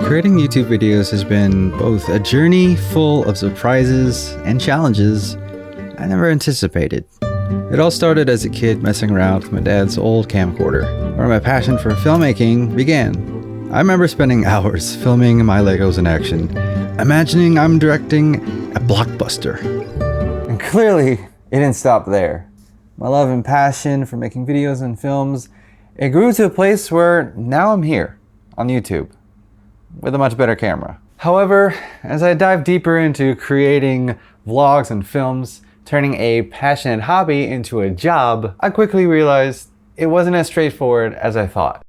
Creating YouTube videos has been both a journey full of surprises and challenges I never anticipated. It all started as a kid messing around with my dad's old camcorder, where my passion for filmmaking began. I remember spending hours filming my Legos in action, imagining I'm directing a blockbuster. And clearly, it didn't stop there. My love and passion for making videos and films, it grew to a place where now I'm here on YouTube with a much better camera. However, as I dive deeper into creating vlogs and films, turning a passionate hobby into a job, I quickly realized it wasn't as straightforward as I thought.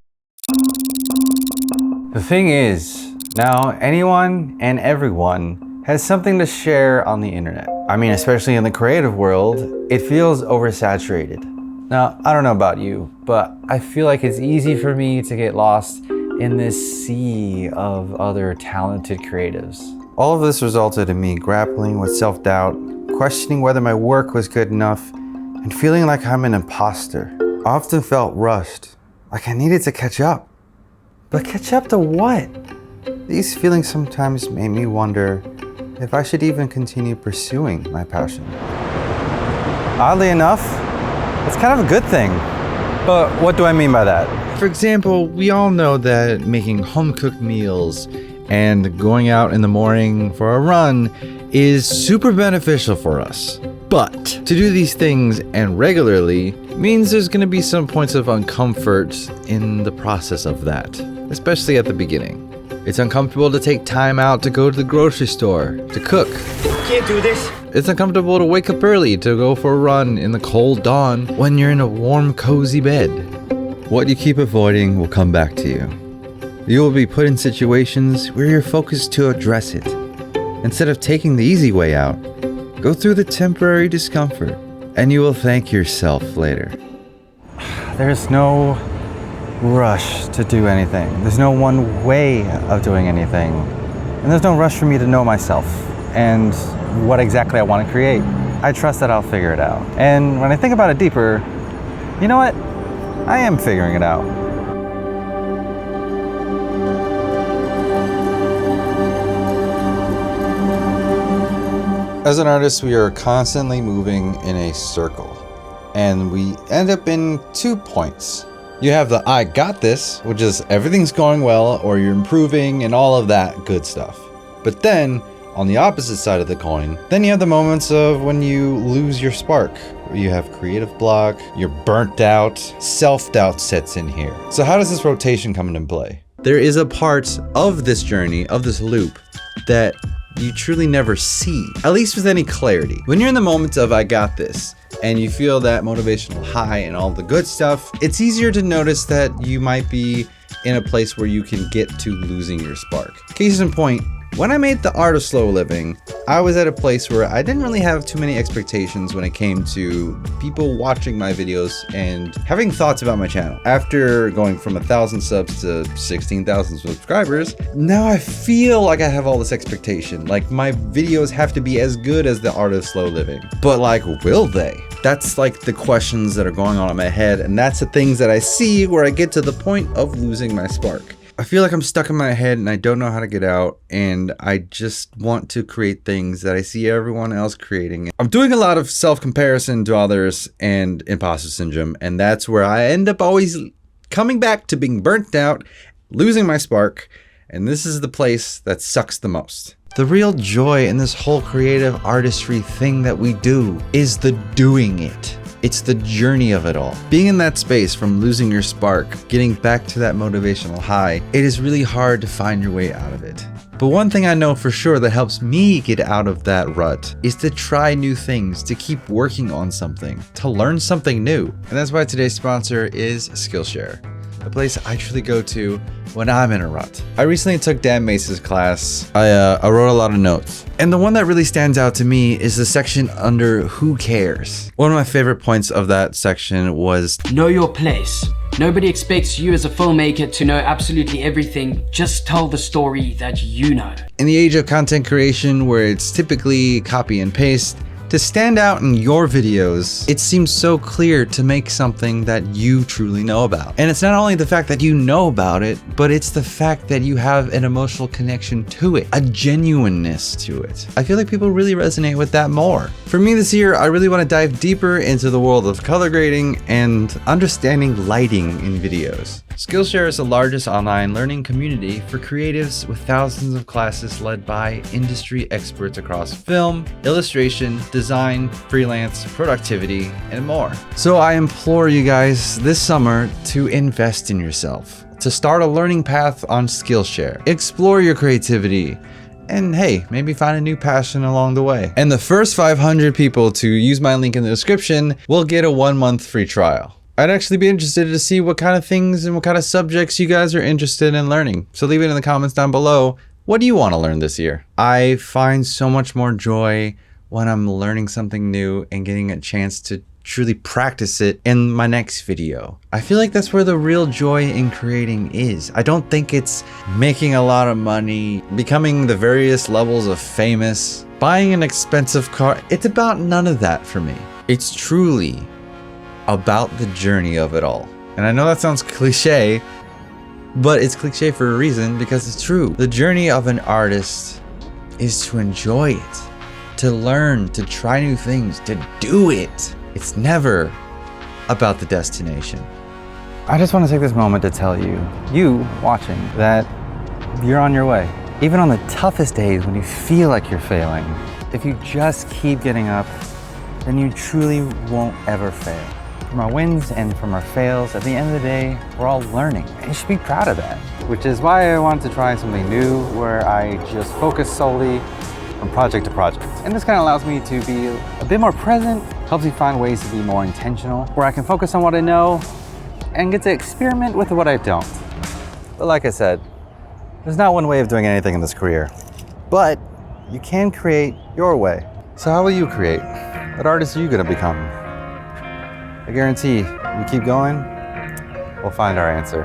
The thing is, now anyone and everyone has something to share on the internet. I mean, especially in the creative world, it feels oversaturated. Now, I don't know about you, but I feel like it's easy for me to get lost in this sea of other talented creatives. All of this resulted in me grappling with self-doubt, questioning whether my work was good enough, and feeling like I'm an imposter. I often felt rushed, like I needed to catch up. But catch up to what? These feelings sometimes made me wonder if I should even continue pursuing my passion. Oddly enough, it's kind of a good thing. But what do I mean by that? For example, we all know that making home-cooked meals and going out in the morning for a run is super beneficial for us. But to do these things and regularly means there's going to be some points of uncomfort in the process of that, especially at the beginning. It's uncomfortable to take time out to go to the grocery store, to cook. Can't do this. It's uncomfortable to wake up early to go for a run in the cold dawn when you're in a warm, cozy bed. What you keep avoiding will come back to you. You will be put in situations where you're focused to address it. Instead of taking the easy way out, go through the temporary discomfort, and you will thank yourself later. There's no rush to do anything. There's no one way of doing anything. And there's no rush for me to know myself and what exactly I want to create. I trust that I'll figure it out. And when I think about it deeper, you know what? I am figuring it out. As an artist, we are constantly moving in a circle, and we end up in 2 points. You have the I got this, which is everything's going well, or you're improving and all of that good stuff. But then, on the opposite side of the coin, then you have the moments of when you lose your spark. You have creative block, you're burnt out, self-doubt sets in here. So how does this rotation come into play? There is a part of this journey, of this loop, that you truly never see, at least with any clarity. When you're in the moments of I got this, and you feel that motivational high and all the good stuff, it's easier to notice that you might be in a place where you can get to losing your spark. Case in point, when I made the art of slow living, I was at a place where I didn't really have too many expectations when it came to people watching my videos and having thoughts about my channel. After going from 1,000 subs to 16,000 subscribers, now I feel like I have all this expectation. Like my videos have to be as good as the art of slow living. But like, will they? That's like the questions that are going on in my head, and that's the things that I see where I get to the point of losing my spark. I feel like I'm stuck in my head and I don't know how to get out, and I just want to create things that I see everyone else creating. I'm doing a lot of self-comparison to others and imposter syndrome, and that's where I end up always coming back to being burnt out, losing my spark, and this is the place that sucks the most. The real joy in this whole creative artistry thing that we do is the doing it. It's the journey of it all. Being in that space from losing your spark, getting back to that motivational high, it is really hard to find your way out of it. But one thing I know for sure that helps me get out of that rut is to try new things, to keep working on something, to learn something new. And that's why today's sponsor is Skillshare, a place I truly go to when I'm in a rut. I recently took Dan Mace's class. I wrote a lot of notes. And the one that really stands out to me is the section under Who Cares? One of my favorite points of that section was know your place. Nobody expects you as a filmmaker to know absolutely everything. Just tell the story that you know. In the age of content creation where it's typically copy and paste, To stand out in your videos, it seems so clear to make something that you truly know about. And it's not only the fact that you know about it, but it's the fact that you have an emotional connection to it, a genuineness to it. I feel like people really resonate with that more. For me this year, I really want to dive deeper into the world of color grading and understanding lighting in videos. Skillshare is the largest online learning community for creatives with thousands of classes led by industry experts across film, illustration, design, freelance, productivity, and more. So I implore you guys this summer to invest in yourself, to start a learning path on Skillshare, explore your creativity, and hey, maybe find a new passion along the way. And the first 500 people to use my link in the description will get a 1-month free trial. I'd actually be interested to see what kind of things and what kind of subjects you guys are interested in learning. So leave it in the comments down below. What do you want to learn this year? I find so much more joy when I'm learning something new and getting a chance to truly practice it in my next video. I feel like that's where the real joy in creating is. I don't think it's making a lot of money, becoming the various levels of famous, buying an expensive car. It's about none of that for me. It's truly about the journey of it all. And I know that sounds cliche, but it's cliche for a reason because it's true. The journey of an artist is to enjoy it, to learn, to try new things, to do it. It's never about the destination. I just want to take this moment to tell you watching, that you're on your way. Even on the toughest days when you feel like you're failing, if you just keep getting up, then you truly won't ever fail. From our wins and from our fails, at the end of the day, we're all learning. And you should be proud of that. Which is why I wanted to try something new where I just focus solely from project to project. And this kind of allows me to be a bit more present, helps me find ways to be more intentional, where I can focus on what I know and get to experiment with what I don't. But like I said, there's not one way of doing anything in this career, but you can create your way. So how will you create? What artist are you gonna become? I guarantee you keep going, we'll find our answer.